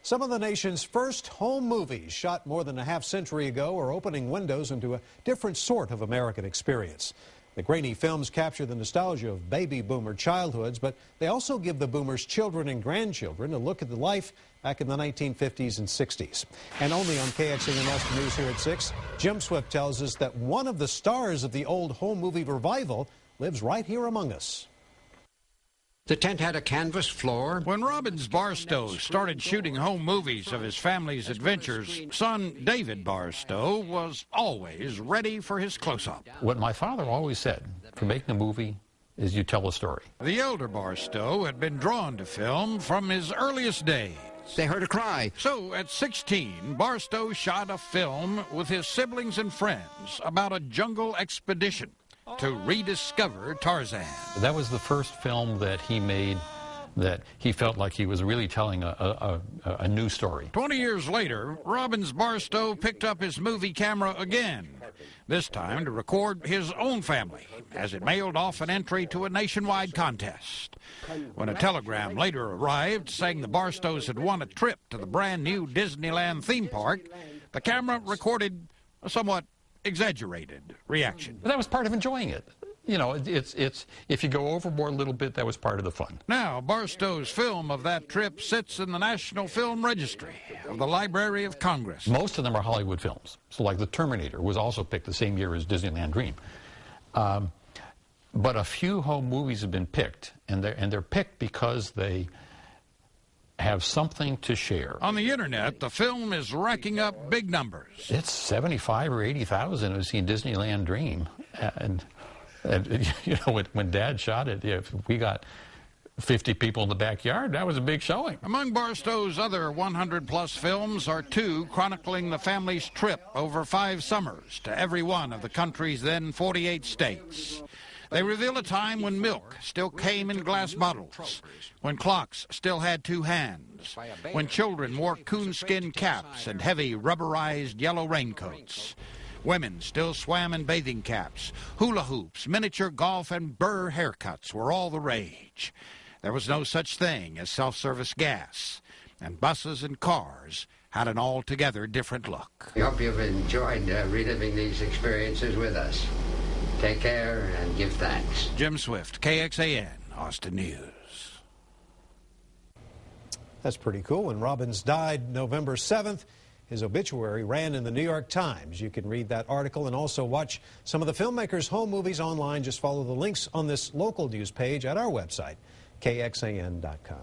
Some of the nation's first home movies shot more than a half-century ago are opening windows into a different sort of American experience. The grainy films capture the nostalgia of baby boomer childhoods, but they also give the boomers' children and grandchildren a look at the life back in the 1950s and 60s. And only on KXAN News here at 6, Jim Swift tells us that one of the stars of the old home movie revival lives right here among us. The tent had a canvas floor. When Robbins Barstow started shooting home movies of his family's adventures, son David Barstow was always ready for his close-up. What my father always said, for making a movie, is you tell a story. The elder Barstow had been drawn to film from his earliest days. They heard a cry. So at 16, Barstow shot a film with his siblings and friends about a jungle expedition to rediscover Tarzan. That was the first film that he made that he felt like he was really telling a new story. 20 years later, Robbins Barstow picked up his movie camera again, this time to record his own family as it mailed off an entry to a nationwide contest. When a telegram later arrived saying the Barstows had won a trip to the brand new Disneyland theme park, the camera recorded a somewhat exaggerated reaction. That was part of enjoying it. You know, it's if you go overboard a little bit, that was part of the fun. Now, Barstow's film of that trip sits in the National Film Registry of the Library of Congress. Most of them are Hollywood films. So like The Terminator was also picked the same year as Disneyland Dream. But a few home movies have been picked, and they're picked because they have something to share. On the internet, the film is racking up big numbers. It's 75 or 80,000 who've seen Disneyland Dream. And you know, when Dad shot it, if we got 50 people in the backyard, that was a big showing. Among Barstow's other 100-plus films are two chronicling the family's trip over 5 summers to every one of the country's then 48 states. They reveal a time when milk still came in glass bottles, when clocks still had 2 hands, when children wore coonskin caps and heavy rubberized yellow raincoats. Women still swam in bathing caps, hula hoops, miniature golf, and burr haircuts were all the rage. There was no such thing as self-service gas, and buses and cars had an altogether different look. We hope you've enjoyed reliving these experiences with us. Take care and give thanks. Jim Swift, KXAN, Austin News. That's pretty cool. When Robbins died November 7th, his obituary ran in the New York Times. You can read that article and also watch some of the filmmakers' home movies online. Just follow the links on this local news page at our website, kxan.com.